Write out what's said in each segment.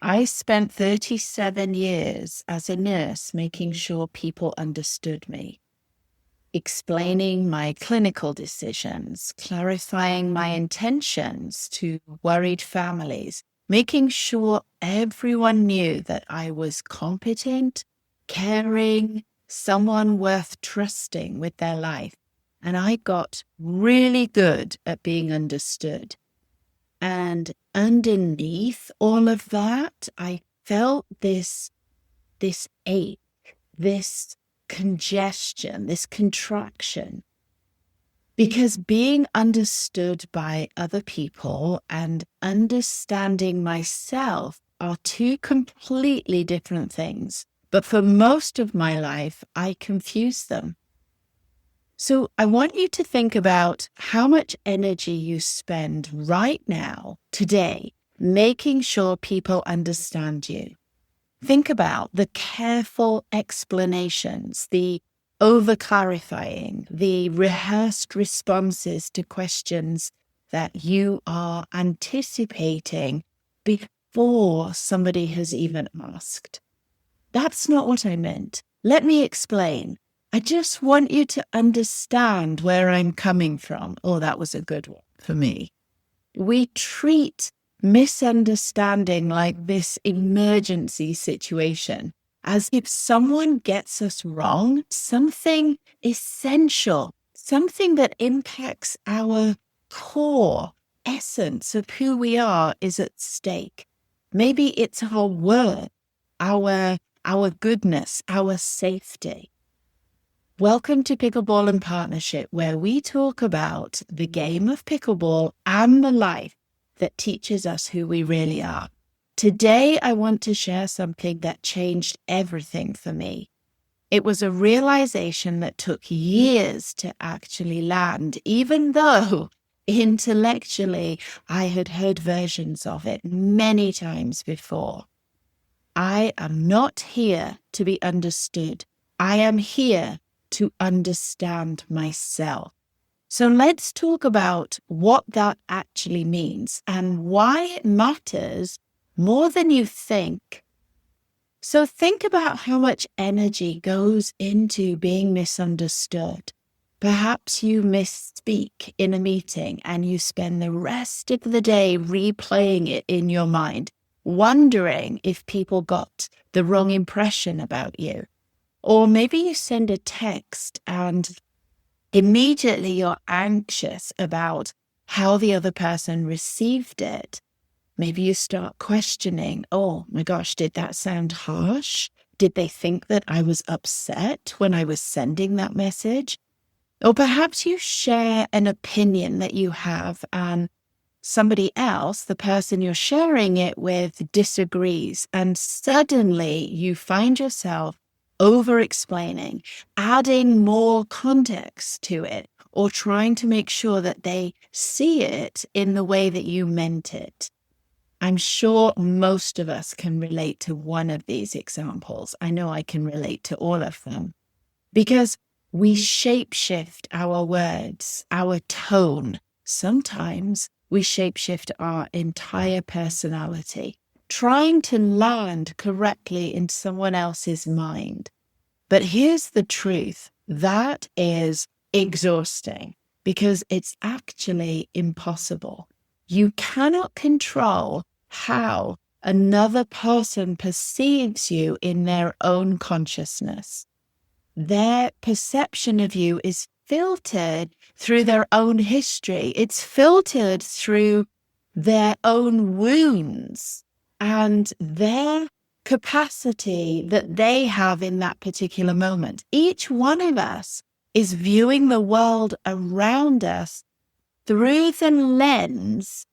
I spent 37 years as a nurse making sure people understood me, explaining my clinical decisions, clarifying my intentions to worried families, making sure everyone knew that I was competent, caring, someone worth trusting with their life. And I got really good at being understood. And underneath all of that, I felt this ache, this congestion, this contraction. Because being understood by other people and understanding myself are two completely different things. But for most of my life, I confused them. So I want you to think about how much energy you spend right now, today, making sure people understand you. Think about the careful explanations, the over-clarifying, the rehearsed responses to questions that you are anticipating before somebody has even asked. That's not what I meant. Let me explain. I just want you to understand where I'm coming from. Oh, that was a good one for me. We treat misunderstanding like this emergency situation, as if someone gets us wrong, something essential, something that impacts our core essence of who we are is at stake. Maybe it's our worth, our goodness, our safety. Welcome to Pickleball and Partnership, where we talk about the game of pickleball and the life that teaches us who we really are. Today, I want to share something that changed everything for me. It was a realization that took years to actually land, even though intellectually I had heard versions of it many times before. I am not here to be understood. I am here to understand myself. So let's talk about what that actually means and why it matters more than you think. So think about how much energy goes into being misunderstood. Perhaps you misspeak in a meeting and you spend the rest of the day replaying it in your mind, wondering if people got the wrong impression about you. Or maybe you send a text and immediately you're anxious about how the other person received it. Maybe you start questioning, oh my gosh, did that sound harsh? Did they think that I was upset when I was sending that message? Or perhaps you share an opinion that you have and somebody else, the person you're sharing it with, disagrees. And suddenly you find yourself over-explaining, adding more context to it, or trying to make sure that they see it in the way that you meant it. I'm sure most of us can relate to one of these examples. I know I can relate to all of them because we shapeshift our words, our tone. Sometimes we shapeshift our entire personality, trying to land correctly in someone else's mind. But here's the truth. That is exhausting because it's actually impossible. You cannot control how another person perceives you in their own consciousness. Their perception of you is filtered through their own history. It's filtered through their own wounds and their capacity that they have in that particular moment. Each one of us is viewing the world around us through the lens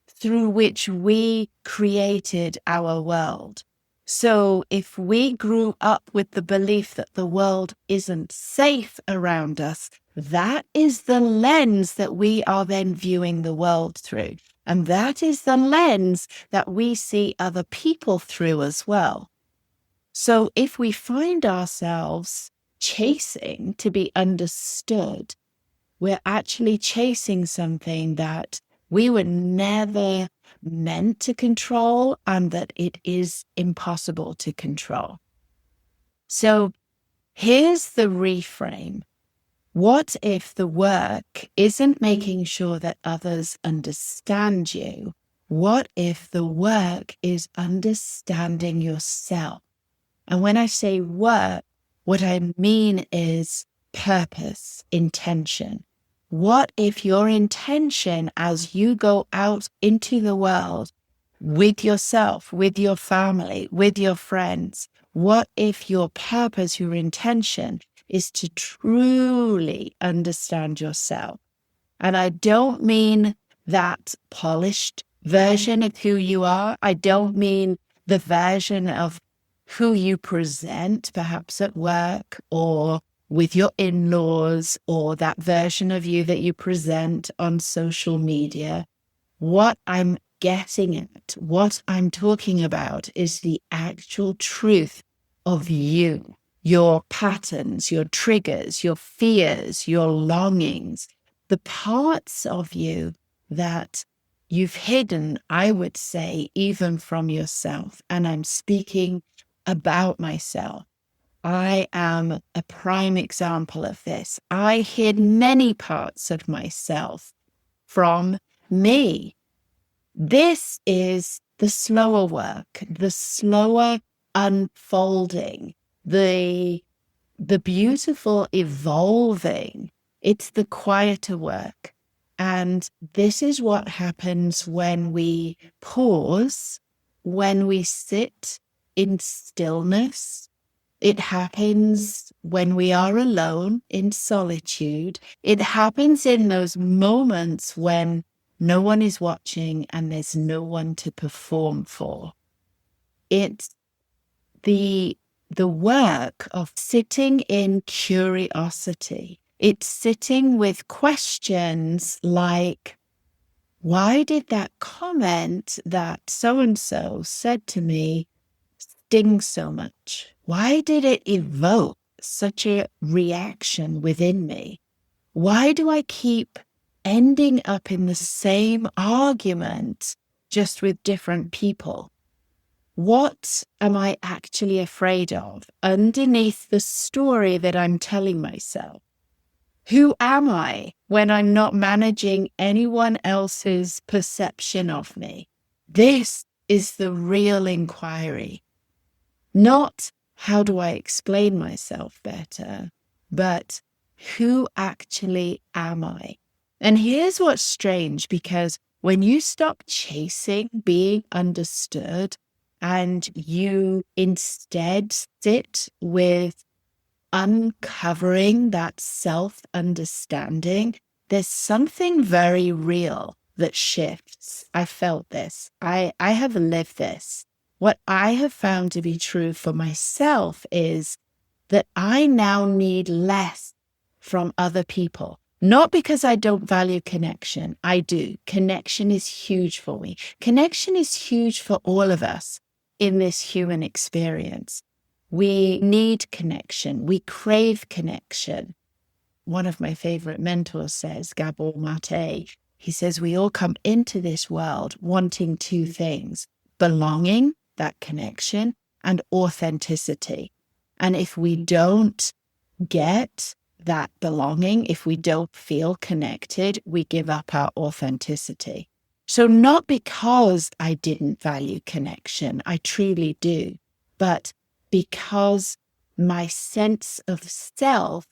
through which we created our world. So if we grew up with the belief that the world isn't safe around us, that is the lens that we are then viewing the world through. And that is the lens that we see other people through as well. So if we find ourselves chasing to be understood, we're actually chasing something that we were never meant to control and that it is impossible to control. So here's the reframe. What if the work isn't making sure that others understand you? What if the work is understanding yourself? And when I say work, what I mean is purpose, intention. What if your intention as you go out into the world with yourself, with your family, with your friends, what if your purpose, your intention is to truly understand yourself? And I don't mean that polished version of who you are. I don't mean the version of who you present, perhaps at work or with your in-laws, or that version of you that you present on social media. What I'm getting at, what I'm talking about is the actual truth of you, your patterns, your triggers, your fears, your longings, the parts of you that you've hidden, I would say, even from yourself. And I'm speaking about myself. I am a prime example of this. I hid many parts of myself from me. This is the slower work, the slower unfolding, the beautiful evolving. It's the quieter work. And this is what happens when we pause, when we sit in stillness. It happens when we are alone in solitude. It happens in those moments when no one is watching and there's no one to perform for. It's the work of sitting in curiosity. It's sitting with questions like, why did that comment that so-and-so said to me sting so much? Why did it evoke such a reaction within me? Why do I keep ending up in the same argument, just with different people? What am I actually afraid of underneath the story that I'm telling myself? Who am I when I'm not managing anyone else's perception of me? This is the real inquiry. Not how do I explain myself better, but who actually am I? And here's what's strange, because when you stop chasing being understood and you instead sit with uncovering that self-understanding, there's something very real that shifts. I felt this. I have lived this. What I have found to be true for myself is that I now need less from other people. Not because I don't value connection. I do. Connection is huge for me. Connection is huge for all of us in this human experience. We need connection. We crave connection. One of my favorite mentors says, Gabor Mate, he says, we all come into this world wanting two things: belonging, that connection, and authenticity. And if we don't get that belonging, if we don't feel connected, we give up our authenticity. So not because I didn't value connection, I truly do, but because my sense of self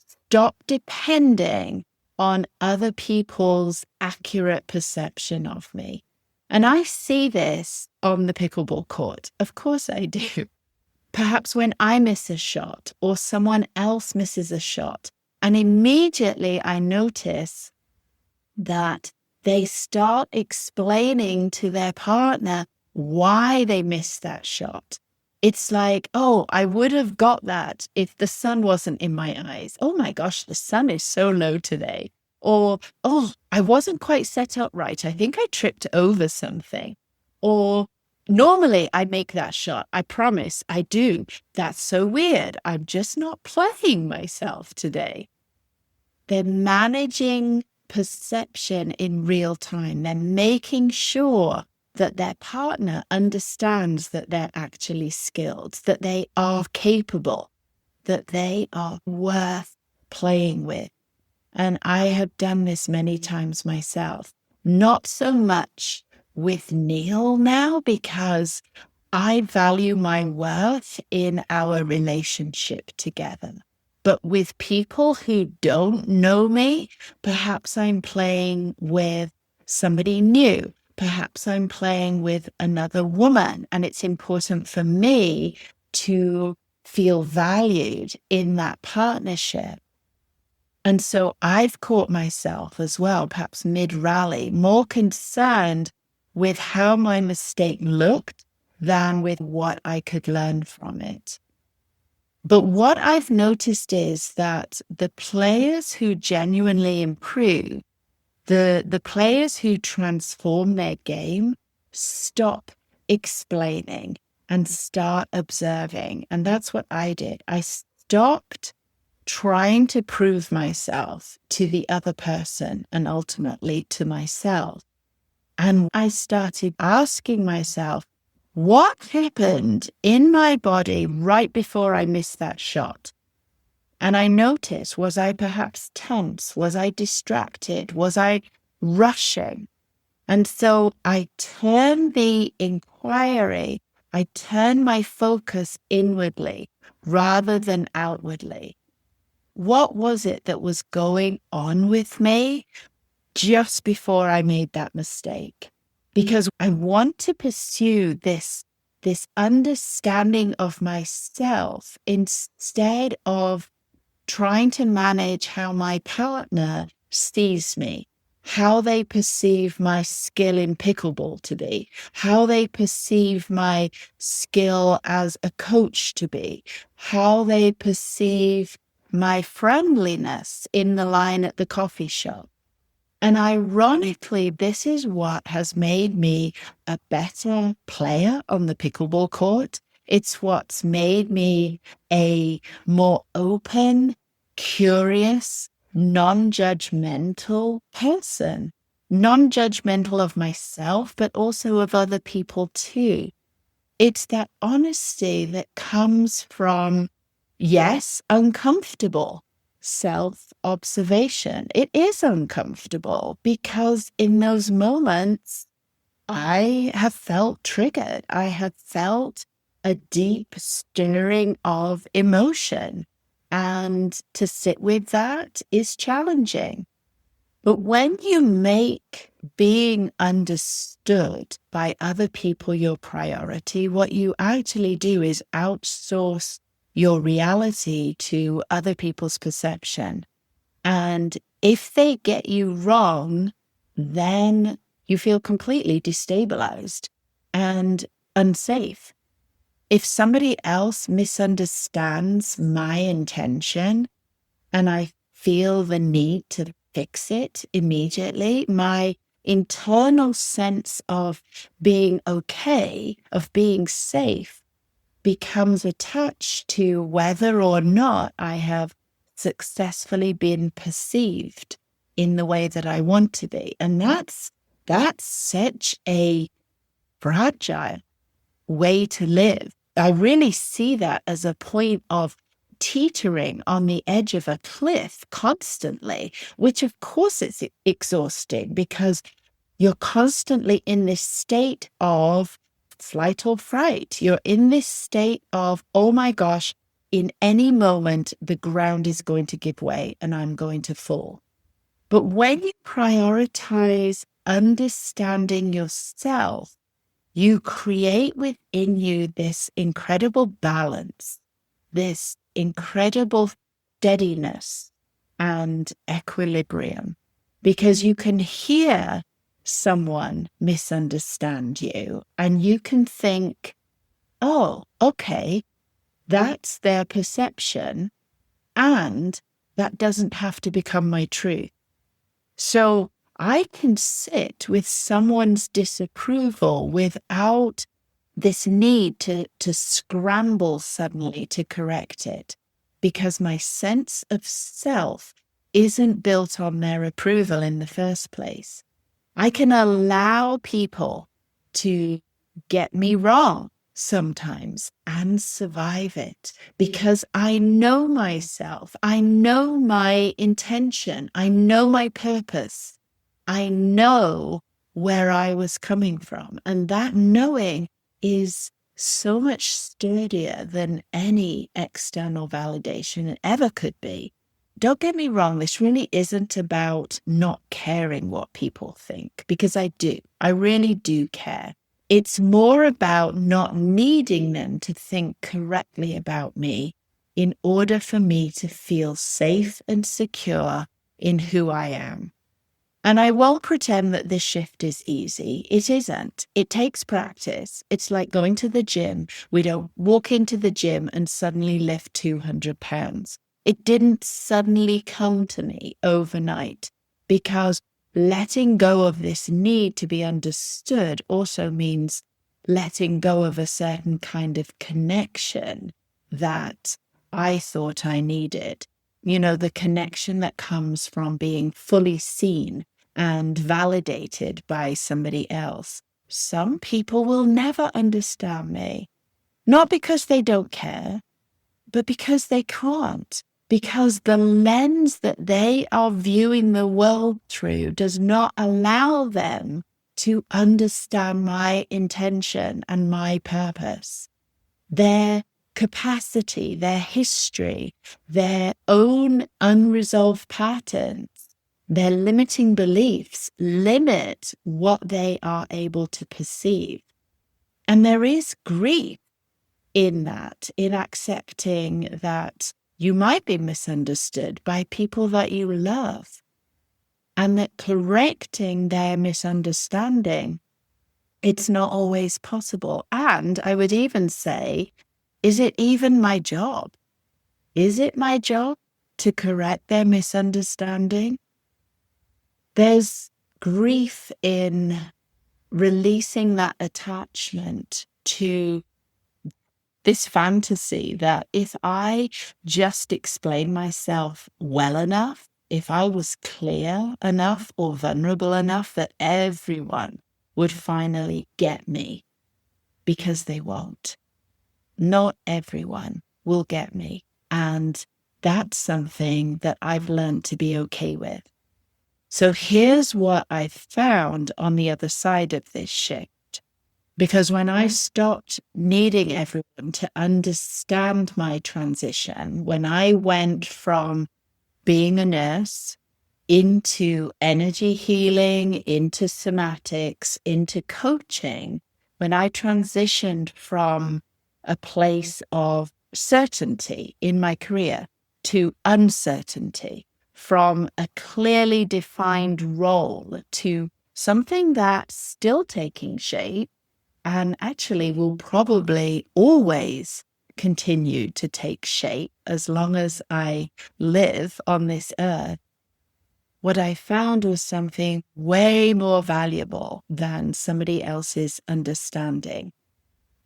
stopped depending on other people's accurate perception of me. And I see this on the pickleball court. Of course I do. Perhaps when I miss a shot or someone else misses a shot, and immediately I notice that they start explaining to their partner why they missed that shot. It's like, oh, I would have got that if the sun wasn't in my eyes. Oh my gosh, the sun is so low today. Or, oh, I wasn't quite set up right. I think I tripped over something. Or, normally I make that shot. I promise I do. That's so weird. I'm just not playing myself today. They're managing perception in real time. They're making sure that their partner understands that they're actually skilled, that they are capable, that they are worth playing with. And I have done this many times myself, not so much with Neil now, because I value my worth in our relationship together. But with people who don't know me, perhaps I'm playing with somebody new. Perhaps I'm playing with another woman, and it's important for me to feel valued in that partnership. And so I've caught myself as well, perhaps mid-rally, more concerned with how my mistake looked than with what I could learn from it. But what I've noticed is that the players who genuinely improve, the players who transform their game, stop explaining and start observing. And that's what I did. I stopped trying to prove myself to the other person and ultimately to myself. And I started asking myself, what happened in my body right before I missed that shot? And I noticed, was I perhaps tense? Was I distracted? Was I rushing? And so I turned the inquiry, I turned my focus inwardly rather than outwardly. What was it that was going on with me just before I made that mistake? Because I want to pursue this understanding of myself instead of trying to manage how my partner sees me, how they perceive my skill in pickleball to be, how they perceive my skill as a coach to be, how they perceive my friendliness in the line at the coffee shop. And ironically, this is what has made me a better player on the pickleball court. It's what's made me a more open, curious, non-judgmental person. Non-judgmental of myself, but also of other people too. It's that honesty that comes from, yes, uncomfortable self-observation. It is uncomfortable because in those moments, I have felt triggered. I have felt a deep stirring of emotion. And to sit with that is challenging. But when you make being understood by other people your priority, what you actually do is outsource your reality to other people's perception. And if they get you wrong, then you feel completely destabilized and unsafe. If somebody else misunderstands my intention and I feel the need to fix it immediately, my internal sense of being okay, of being safe, becomes attached to whether or not I have successfully been perceived in the way that I want to be. And that's such a fragile way to live. I really see that as a point of teetering on the edge of a cliff constantly, which of course is exhausting because you're constantly in this state of flight or fright. You're in this state of, oh my gosh, in any moment, the ground is going to give way and I'm going to fall. But when you prioritize understanding yourself, you create within you this incredible balance, this incredible steadiness and equilibrium, because you can hear someone misunderstand you and you can think, oh, okay, that's their perception and that doesn't have to become my truth. So I can sit with someone's disapproval without this need to scramble suddenly to correct it, because my sense of self isn't built on their approval in the first place. I can allow people to get me wrong sometimes and survive it because I know myself. I know my intention. I know my purpose. I know where I was coming from. And that knowing is so much sturdier than any external validation ever could be. Don't get me wrong, this really isn't about not caring what people think, because I do. I really do care. It's more about not needing them to think correctly about me in order for me to feel safe and secure in who I am. And I won't pretend that this shift is easy. It isn't. It takes practice. It's like going to the gym. We don't walk into the gym and suddenly lift 200 pounds. It didn't suddenly come to me overnight, because letting go of this need to be understood also means letting go of a certain kind of connection that I thought I needed. You know, the connection that comes from being fully seen and validated by somebody else. Some people will never understand me, not because they don't care, but because they can't, because the lens that they are viewing the world through does not allow them to understand my intention and my purpose. Their capacity, their history, their own unresolved patterns, their limiting beliefs limit what they are able to perceive. And there is grief in that, in accepting that you might be misunderstood by people that you love, and that correcting their misunderstanding, it's not always possible. And I would even say, is it even my job? Is it my job to correct their misunderstanding? There's grief in releasing that attachment to this fantasy that if I just explain myself well enough, if I was clear enough or vulnerable enough, that everyone would finally get me, because they won't. Not everyone will get me. And that's something that I've learned to be okay with. So here's what I found on the other side of this shift. Because when I stopped needing everyone to understand my transition, when I went from being a nurse into energy healing, into somatics, into coaching, when I transitioned from a place of certainty in my career to uncertainty, from a clearly defined role to something that's still taking shape and actually will probably always continue to take shape as long as I live on this earth, what I found was something way more valuable than somebody else's understanding.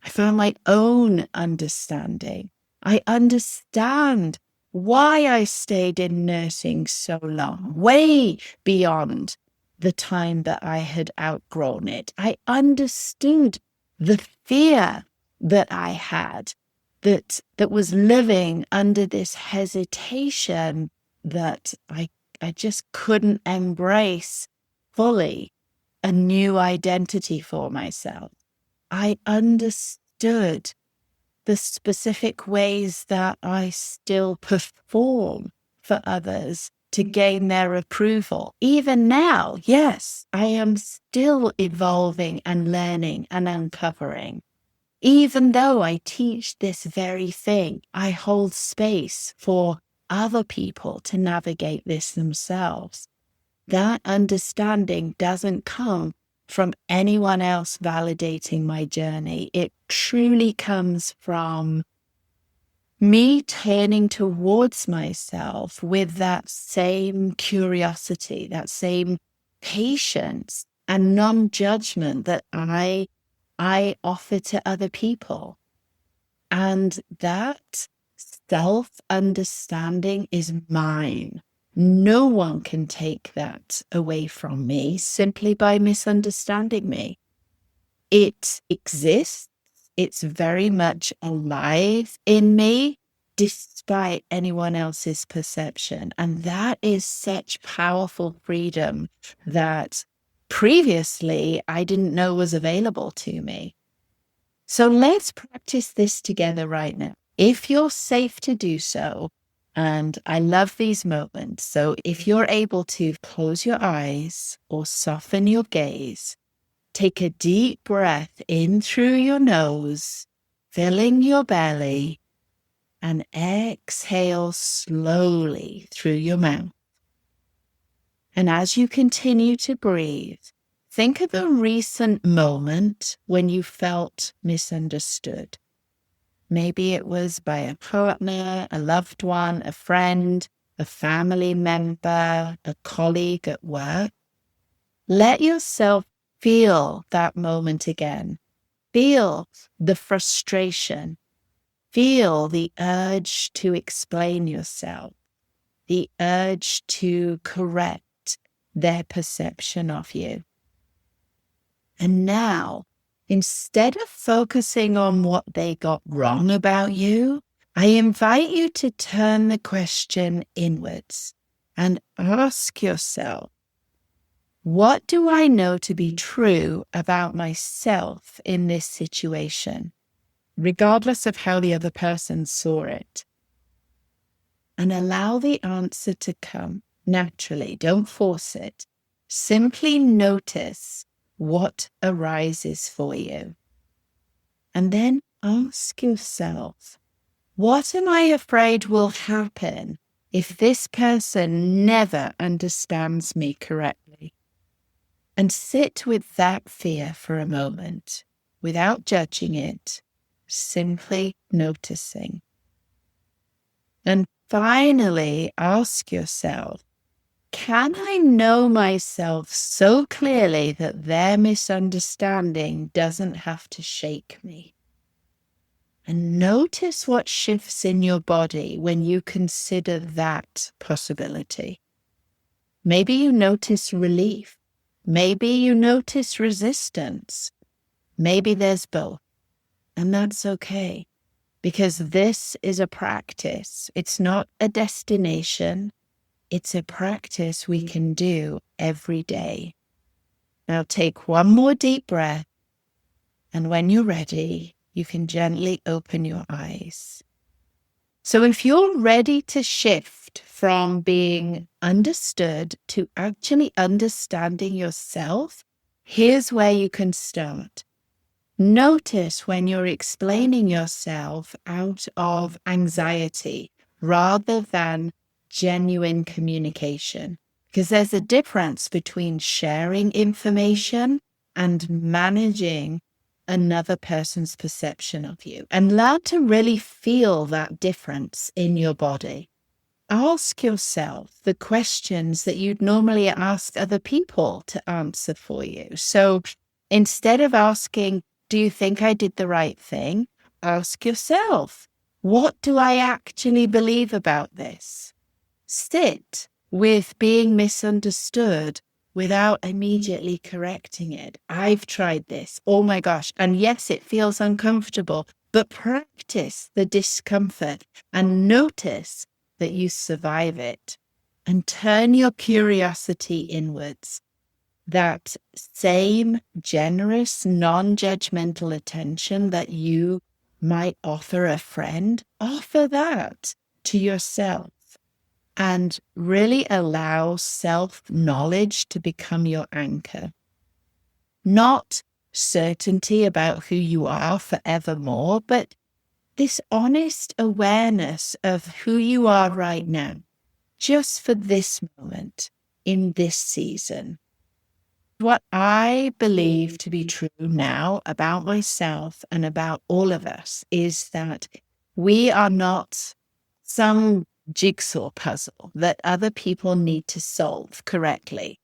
I found my own understanding. I understand why I stayed in nursing so long, way beyond the time that I had outgrown it. I understood the fear that I had, that was living under this hesitation that I just couldn't embrace fully a new identity for myself. I understood the specific ways that I still perform for others to gain their approval. Even now, yes, I am still evolving and learning and uncovering. Even though I teach this very thing, I hold space for other people to navigate this themselves. That understanding doesn't come from anyone else validating my journey. It truly comes from me turning towards myself with that same curiosity, that same patience and non-judgment that I offer to other people. And that self-understanding is mine. No one can take that away from me simply by misunderstanding me. It exists. It's very much alive in me, despite anyone else's perception. And that is such powerful freedom that previously I didn't know was available to me. So let's practice this together right now. If you're safe to do so, and I love these moments. So if you're able to close your eyes or soften your gaze, take a deep breath in through your nose, filling your belly, and exhale slowly through your mouth. And as you continue to breathe, think of a recent moment when you felt misunderstood. Maybe it was by a partner, a loved one, a friend, a family member, a colleague at work. Let yourself feel that moment again. Feel the frustration. Feel the urge to explain yourself, the urge to correct their perception of you. And now, instead of focusing on what they got wrong about you, I invite you to turn the question inwards and ask yourself, what do I know to be true about myself in this situation, regardless of how the other person saw it? And allow the answer to come naturally. Don't force it. Simply notice what arises for you. And then ask yourself, what am I afraid will happen if this person never understands me correctly? And sit with that fear for a moment without judging it, simply noticing. And finally, ask yourself, can I know myself so clearly that their misunderstanding doesn't have to shake me? And notice what shifts in your body when you consider that possibility. Maybe you notice relief. Maybe you notice resistance. Maybe there's both. And that's okay, because this is a practice. It's not a destination. It's a practice we can do every day. Now take one more deep breath, and when you're ready, you can gently open your eyes. So if you're ready to shift from being understood to actually understanding yourself, here's where you can start. Notice when you're explaining yourself out of anxiety rather than genuine communication, because there's a difference between sharing information and managing another person's perception of you. And learn to really feel that difference in your body. Ask yourself the questions that you'd normally ask other people to answer for you. So instead of asking, do you think I did the right thing? Ask yourself, what do I actually believe about this? Sit with being misunderstood without immediately correcting it. I've tried this. Oh my gosh. And yes, it feels uncomfortable, but practice the discomfort and notice that you survive it. And turn your curiosity inwards. That same generous, non-judgmental attention that you might offer a friend, offer that to yourself. And really allow self-knowledge to become your anchor. Not certainty about who you are forevermore, but this honest awareness of who you are right now, just for this moment, in this season. What I believe to be true now about myself and about all of us is that we are not some jigsaw puzzle that other people need to solve correctly.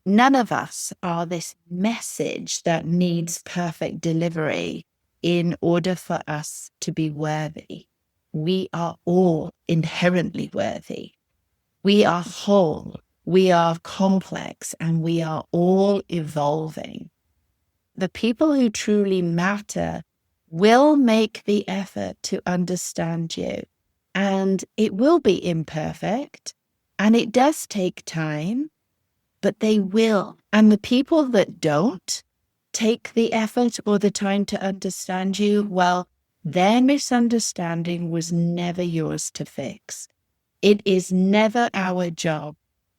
None of us are this message that needs perfect delivery in order for us to be worthy. We are all inherently worthy. We are whole, we are complex, and we are all evolving. The people who truly matter will make the effort to understand you. And it will be imperfect, and it does take time, but they will. And the people that don't take the effort or the time to understand you, well, their misunderstanding was never yours to fix. It is never our job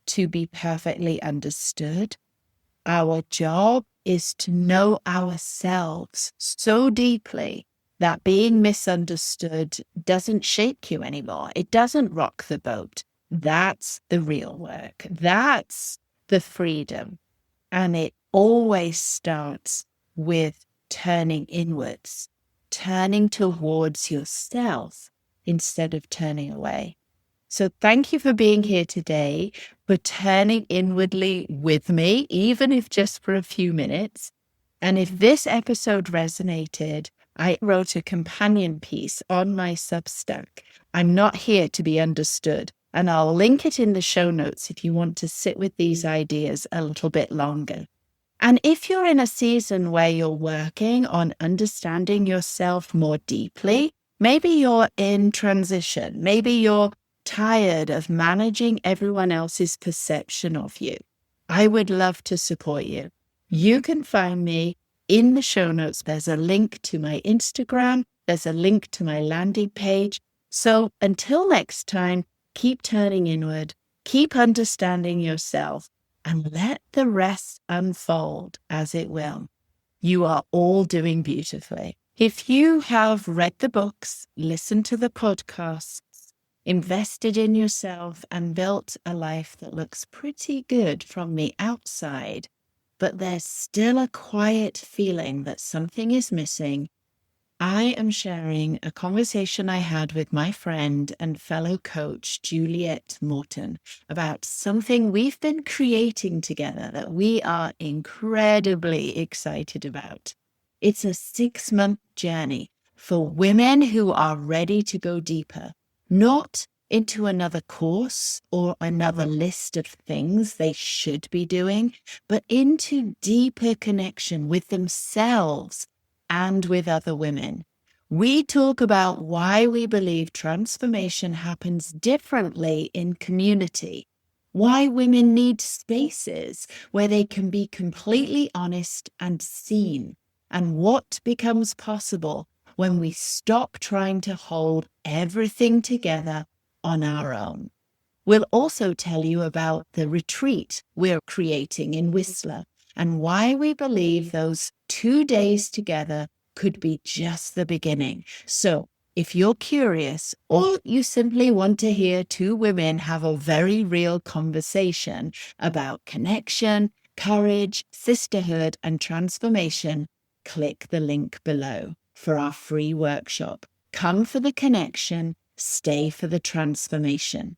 to be perfectly understood. Our job is to know ourselves so deeply that being misunderstood doesn't shake you anymore. It doesn't rock the boat. That's the real work. That's the freedom. And it always starts with turning inwards, turning towards yourself instead of turning away. So thank you for being here today, for turning inwardly with me, even if just for a few minutes. And if this episode resonated, I wrote a companion piece on my Substack. I'm not here to be understood. And I'll link it in the show notes if you want to sit with these ideas a little bit longer. And if you're in a season where you're working on understanding yourself more deeply, maybe you're in transition, maybe you're tired of managing everyone else's perception of you, I would love to support you. You can find me in the show notes. There's a link to my Instagram. There's a link to my landing page. So until next time, keep turning inward, keep understanding yourself, and let the rest unfold as it will. You are all doing beautifully. If you have read the books, listened to the podcasts, invested in yourself, and built a life that looks pretty good from the outside, but there's still a quiet feeling that something is missing, I am sharing a conversation I had with my friend and fellow coach, Juliet Morton, about something we've been creating together that we are incredibly excited about. It's a 6-month journey for women who are ready to go deeper, not into another course or another list of things they should be doing, but into deeper connection with themselves and with other women. We talk about why we believe transformation happens differently in community, why women need spaces where they can be completely honest and seen, and what becomes possible when we stop trying to hold everything together on our own. We'll also tell you about the retreat we're creating in Whistler and why we believe those 2 days together could be just the beginning. So if you're curious or you simply want to hear 2 women have a very real conversation about connection, courage, sisterhood, and transformation, click the link below for our free workshop. Come for the connection, stay for the transformation.